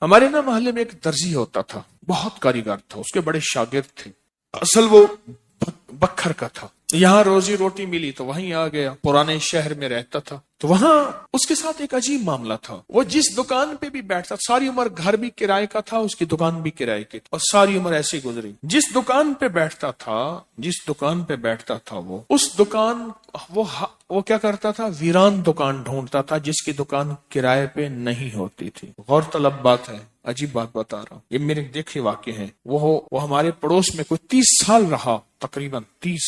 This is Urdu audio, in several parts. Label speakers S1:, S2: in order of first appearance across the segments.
S1: ہمارے نا محلے میں ایک درزی ہوتا تھا، بہت کاریگر تھا، اس کے بڑے شاگرد تھے۔ اصل وہ بکھر کا تھا، یہاں روزی روٹی ملی تو وہیں آ گیا، پرانے شہر میں رہتا تھا۔ تو وہاں اس کے ساتھ ایک عجیب معاملہ تھا، وہ جس دکان پہ بھی بیٹھتا، ساری عمر گھر بھی کرائے کا تھا، اس کی دکان بھی کرائے کی تھی، اور ساری عمر ایسی گزری۔ جس دکان پہ بیٹھتا تھا وہ اس دکان وہ کیا کرتا تھا، ویران دکان ڈھونڈتا تھا جس کی دکان کرائے پہ نہیں ہوتی تھی۔ غور طلب بات ہے، عجیب بات بتا رہا ہوں، یہ میرے دیکھے واقع ہیں۔ وہ ہمارے پڑوس میں کوئی 30 سال رہا، تقریباً 30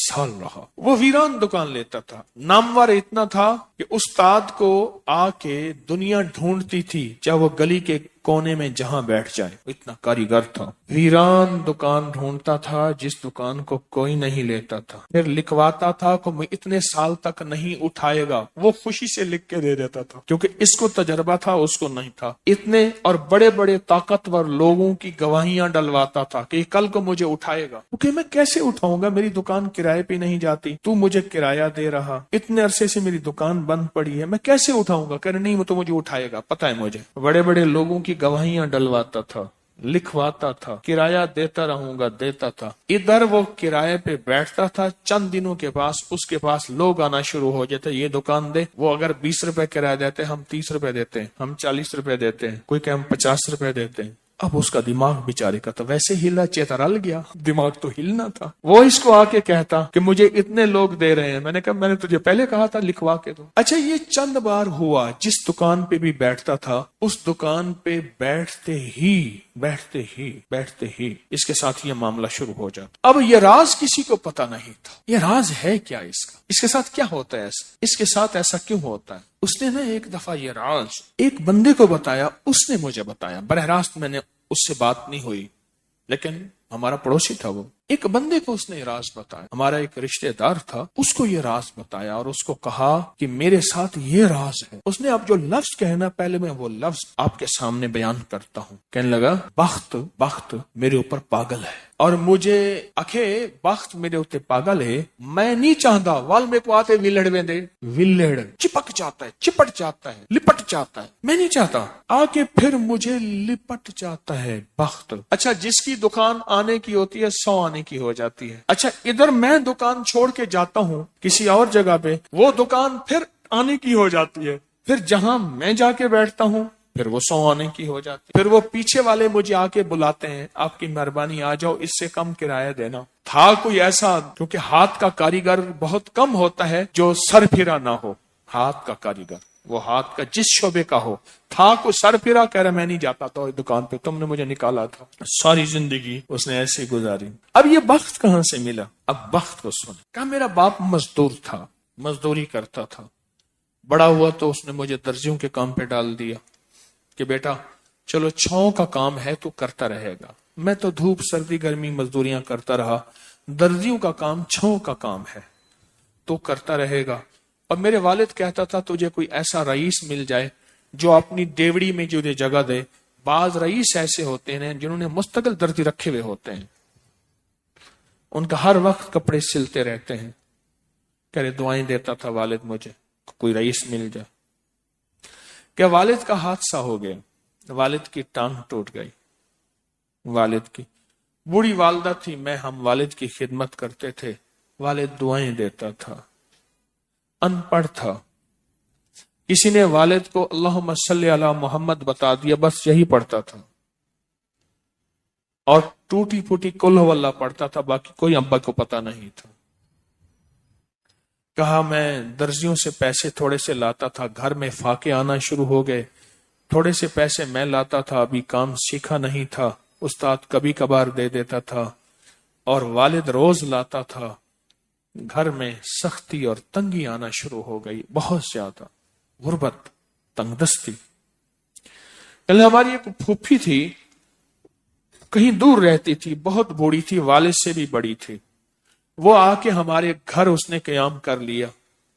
S1: سال رہا۔ وہ ویران دکان لیتا تھا، نامور اتنا تھا کہ استاد کو آ کے دنیا ڈھونڈتی تھی، چاہے وہ گلی کے کونے میں جہاں بیٹھ جائے، اتنا کاریگر تھا۔ ویران دکان ڈھونڈتا تھا جس دکان کو کوئی نہیں لیتا تھا، پھر لکھواتا تھا کہ میں اتنے سال تک نہیں اٹھائے گا، وہ خوشی سے لکھ کے دے دیتا تھا، کیونکہ اس کو تجربہ تھا، اس کو نہیں تھا۔ اتنے اور بڑے بڑے طاقتور لوگوں کی گواہیاں ڈلواتا تھا کہ کل کو مجھے اٹھائے گا، کیونکہ میں کیسے اٹھاؤں گا، میری دکان کرائے پہ نہیں جاتی، تو مجھے کرایہ دے رہا، اتنے عرصے سے میری دکان بند پڑی ہے، میں کیسے اٹھاؤں گا؟ کہ نہیں، وہ تو مجھے اٹھائے گا، پتہ ہے مجھے۔ بڑے بڑے لوگوں کی گواہیاں ڈلواتا تھا، لکھواتا تھا، کرایہ دیتا رہوں گا، دیتا تھا۔ ادھر وہ کرائے پہ بیٹھتا تھا، چند دنوں کے پاس اس کے پاس لوگ آنا شروع ہو جاتے، یہ دکان دے۔ وہ اگر 20 روپے کرایہ دیتے، ہم 30 روپے دیتے ہیں، ہم 40 روپے دیتے ہیں، کوئی کہ ہم 50 روپے دیتے ہیں۔ اب اس کا دماغ بیچارے کا تو ویسے ہلا چیترل گیا، دماغ تو ہلنا تھا۔ وہ اس کو آ کے کہتا کہ مجھے اتنے لوگ دے رہے ہیں، میں نے کہا میں نے تجھے پہلے کہا تھا لکھوا کے دو۔ اچھا، یہ چند بار ہوا، جس دکان پہ بھی بیٹھتا تھا اس دکان پہ بیٹھتے ہی اس کے ساتھ یہ معاملہ شروع ہو جاتا۔ اب یہ راز کسی کو پتا نہیں تھا، یہ راز ہے کیا اس کا، اس کے ساتھ کیا ہوتا ہے، اس کے ساتھ ایسا کیوں ہوتا ہے۔ اس نے نا ایک دفعہ یہ راز ایک بندے کو بتایا، اس نے مجھے بتایا، براہ راست میں نے اس سے بات نہیں ہوئی، لیکن ہمارا پڑوسی تھا، وہ ایک بندے کو اس نے راز بتایا، ہمارا ایک رشتہ دار تھا، اس کو یہ راز بتایا اور اس کو کہا کہ میرے ساتھ یہ راز ہے۔ اس نے اب جو لفظ کہنا، پہلے میں وہ لفظ آپ کے سامنے بیان کرتا ہوں۔ کہنے لگا، بخت میرے اوپر پاگل ہے، اور مجھے اکھے بخت میرے اوپر پاگل ہے، میں نہیں چاہتا وال میں کو آتے ویلڑ میں دے، ویلڑ چپک جاتا ہے، چپٹ جاتا ہے، لپٹ جاتا ہے، میں نہیں چاہتا، آ کے پھر مجھے لپٹ جاتا ہے بخت۔ اچھا، جس کی دکان آنے کی ہوتی ہے 100 آنے کی ہو جاتی ہے۔ اچھا، ادھر میں دکان چھوڑ کے جاتا ہوں کسی اور جگہ پہ، وہ دکان پھر آنے کی ہو جاتی ہے، پھر جہاں میں جا کے بیٹھتا ہوں پھر وہ 100 آنے کی ہو جاتی ہے، پھر وہ پیچھے والے مجھے آ کے بلاتے ہیں، آپ کی مہربانی آ جاؤ، اس سے کم کرایہ دینا۔ تھا کوئی ایسا، کیونکہ ہاتھ کا کاریگر بہت کم ہوتا ہے جو سر پھرا نہ ہو، ہاتھ کا کاریگر وہ ہاتھ کا جس شعبے کا ہو، تھا کوئی سر پھرا، کہہ رہا میں نہیں جاتا تھا دکان پہ، تم نے مجھے نکالا تھا۔ ساری زندگی اس نے ایسے گزاری۔ اب یہ بخت کہاں سے ملا؟ اب بخت کو سن، کہا میرا باپ مزدور تھا، مزدوری کرتا تھا، بڑا ہوا تو اس نے مجھے درزیوں کے کام پہ ڈال دیا کہ بیٹا چلو چھاؤں کا کام ہے تو کرتا رہے گا۔ میں تو دھوپ سردی گرمی مزدوریاں کرتا رہا، درزیوں کا کام چھاؤں کا کام ہے تو کرتا رہے گا۔ اور میرے والد کہتا تھا تجھے کوئی ایسا رئیس مل جائے جو اپنی ڈیوڑی میں جو جگہ دے۔ بعض رئیس ایسے ہوتے ہیں جنہوں نے مستقل درزی رکھے ہوئے ہوتے ہیں، ان کا ہر وقت کپڑے سلتے رہتے ہیں۔ کہہ رہے دعائیں دیتا تھا والد مجھے کوئی رئیس مل جائے۔ کہ والد کا حادثہ ہو گیا، والد کی ٹانگ ٹوٹ گئی، والد کی بوڑھی والدہ تھی، ہم والد کی خدمت کرتے تھے، والد دعائیں دیتا تھا، ان پڑھ تھا، کسی نے والد کو اللہم صلی علی محمد بتا دیا، بس یہی پڑھتا تھا، اور ٹوٹی پھوٹی قل ہو اللہ پڑھتا تھا، باقی کوئی ابا کو پتا نہیں تھا۔ کہا میں درزیوں سے پیسے تھوڑے سے لاتا تھا، گھر میں فاقے آنا شروع ہو گئے، تھوڑے سے پیسے میں لاتا تھا، ابھی کام سیکھا نہیں تھا، استاد کبھی کبھار دے دیتا تھا، اور والد روز لاتا تھا، گھر میں سختی اور تنگی آنا شروع ہو گئی، بہت زیادہ غربت، تنگ دستی۔ ہماری ایک پھوپھی تھی، کہیں دور رہتی تھی، بہت بوڑھی تھی، والد سے بھی بڑی تھی، وہ آ کے ہمارے گھر اس نے قیام کر لیا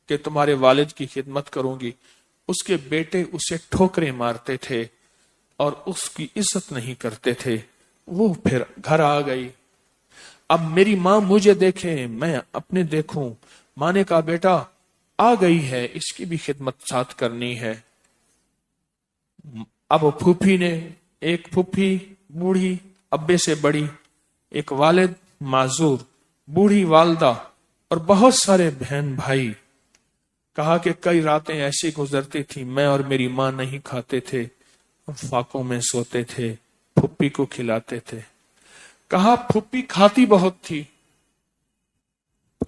S1: کہ تمہارے والد کی خدمت کروں گی۔ اس کے بیٹے اسے ٹھوکریں مارتے تھے اور اس کی عزت نہیں کرتے تھے، وہ پھر گھر آ گئی۔ اب میری ماں مجھے دیکھے، میں اپنے دیکھوں، ماں نے کہا بیٹا آ گئی ہے، اس کی بھی خدمت ساتھ کرنی ہے۔ اب پھوپھی نے، ایک پھوپھی بوڑھی ابے سے بڑی، ایک والد معذور، بوڑھی والدہ اور بہت سارے بہن بھائی، کہا کہ کئی راتیں ایسی گزرتی تھی میں اور میری ماں نہیں کھاتے تھے، ہم فاقوں میں سوتے تھے، پھوپھی کو کھلاتے تھے۔ کہا پھوپھی کھاتی بہت تھی،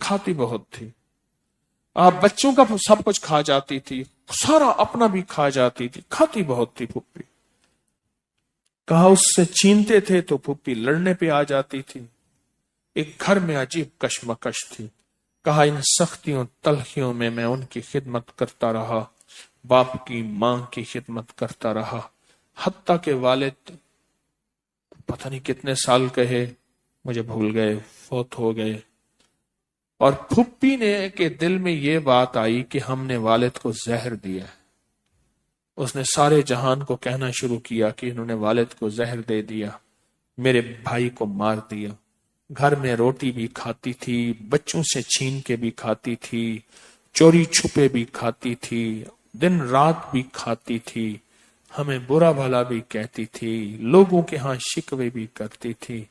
S1: کھاتی بہت تھی، آپ بچوں کا سب کچھ کھا جاتی تھی، سارا اپنا بھی کھا جاتی تھی، کھاتی بہت تھی پھوپھی۔ کہا اس سے چھینتے تھے تو پھوپھی لڑنے پہ آ جاتی تھی، ایک گھر میں عجیب کشمکش تھی۔ کہا ان سختیوں تلخیوں میں میں ان کی خدمت کرتا رہا، باپ کی ماں کی خدمت کرتا رہا، حتیٰ کہ والد پتہ نہیں کتنے سال کہے مجھے بھول گئے، فوت ہو گئے۔ اور پھوپھی نے کے دل میں یہ بات آئی کہ ہم نے والد کو زہر دیا ہے۔ اس نے سارے جہان کو کہنا شروع کیا کہ انہوں نے والد کو زہر دے دیا، میرے بھائی کو مار دیا۔ گھر میں روٹی بھی کھاتی تھی، بچوں سے چھین کے بھی کھاتی تھی، چوری چھپے بھی کھاتی تھی، دن رات بھی کھاتی تھی، ہمیں برا بھلا بھی کہتی تھی، لوگوں کے ہاں شکوے بھی کرتی تھی۔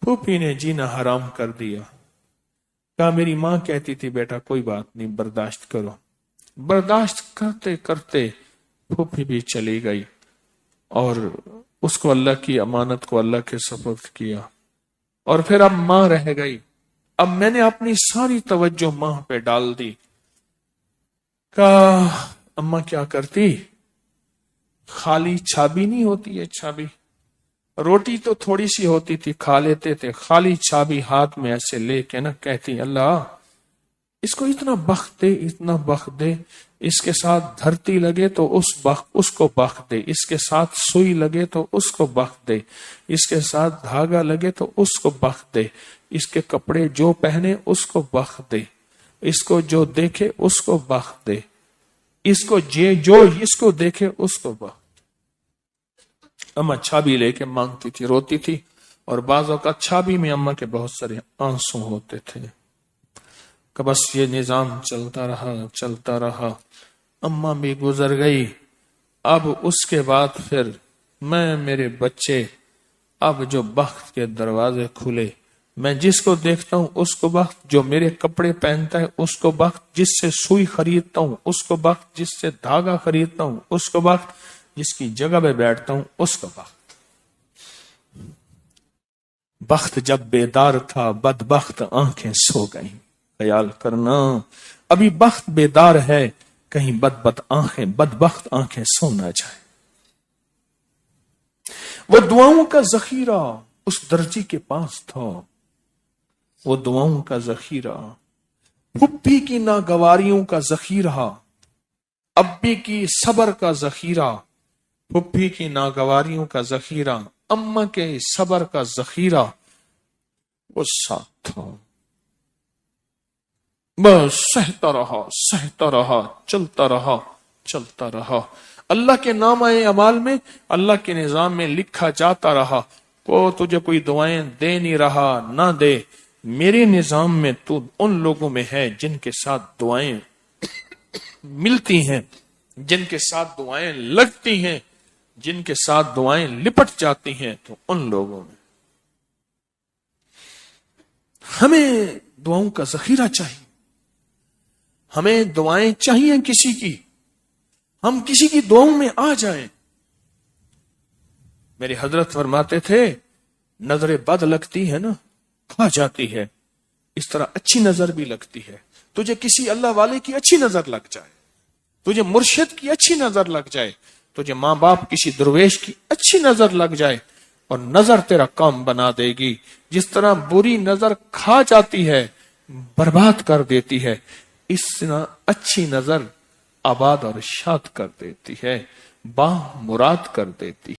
S1: پھوپھی نے جینا حرام کر دیا۔ کہا میری ماں کہتی تھی بیٹا کوئی بات نہیں، برداشت کرو۔ برداشت کرتے کرتے پھوپھی بھی چلی گئی اور اس کو اللہ کی امانت کو اللہ کے سپرد کیا، اور پھر اب ماں رہ گئی۔ اب میں نے اپنی ساری توجہ ماں پہ ڈال دی۔ کہا اماں کیا کرتی؟ خالی چھابی نہیں ہوتی ہے، چھابی روٹی تو تھوڑی سی ہوتی تھی کھا لیتے تھے، خالی چھابی ہاتھ میں ایسے لے کے نا کہتی اللہ اس کو اتنا بخت دے، اتنا بخت دے، اس کے ساتھ دھرتی لگے تو اس کو بخت دے، اس کے ساتھ سوئی لگے تو اس کو بخت دے، اس کے ساتھ دھاگا لگے تو اس کو بخت دے، اس کے کپڑے جو پہنے اس کو بخت دے، اس کو جو دیکھے اس کو بخت دے، اس کو جو اس کو دیکھے اس کو بخت۔ اماں چھابی لے کے مانگتی تھی، روتی تھی، اور بعض اوقات چھابی میں اماں کے بہت سارے آنسو ہوتے تھے۔ کہ بس یہ نظام چلتا رہا چلتا رہا، اماں بھی گزر گئی۔ اب اس کے بعد پھر میں، میرے بچے، اب جو بخت کے دروازے کھلے، میں جس کو دیکھتا ہوں اس کو بخت، جو میرے کپڑے پہنتا ہے اس کو بخت، جس سے سوئی خریدتا ہوں اس کو بخت، جس سے دھاگا خریدتا ہوں اس کو بخت، جس کی جگہ پہ بیٹھتا ہوں اس کو بخت۔ بخت جب بیدار تھا بدبخت آنکھیں سو گئیں۔ خیال کرنا ابھی بخت بیدار ہے، کہیں بدبخت آنکھیں سو نہ جائے۔ وہ دعاؤں کا ذخیرہ اس درجی کے پاس تھا، وہ دعاؤں کا ذخیرہ، پھوپھی کی ناگواریوں کا ذخیرہ، ابی کی صبر کا ذخیرہ، پھوپھی کی ناگواریوں کا ذخیرہ، اماں کے صبر کا ذخیرہ وہ ساتھ تھا۔ بس سہتا رہا، چلتا رہا۔ اللہ کے نامہ اعمال میں، اللہ کے نظام میں لکھا جاتا رہا، کو تجھے کوئی دعائیں دے نہیں رہا، نہ دے، میرے نظام میں تو ان لوگوں میں ہے جن کے ساتھ دعائیں ملتی ہیں، جن کے ساتھ دعائیں لگتی ہیں، جن کے ساتھ دعائیں لپٹ جاتی ہیں، تو ان لوگوں میں ہمیں دعاؤں کا ذخیرہ چاہیے، ہمیں دعائیں چاہیے کسی کی، ہم کسی کی دعاؤں میں آ جائیں۔ میرے حضرت فرماتے تھے نظر بد لگتی ہے نا کھا جاتی ہے، اس طرح اچھی نظر بھی لگتی ہے۔ تجھے کسی اللہ والے کی اچھی نظر لگ جائے، تجھے مرشد کی اچھی نظر لگ جائے، تجھے ماں باپ کسی درویش کی اچھی نظر لگ جائے، اور نظر تیرا کام بنا دے گی۔ جس طرح بری نظر کھا جاتی ہے، برباد کر دیتی ہے، اس طرح اچھی نظر آباد اور شاد کر دیتی ہے، با مراد کر دیتی ہے۔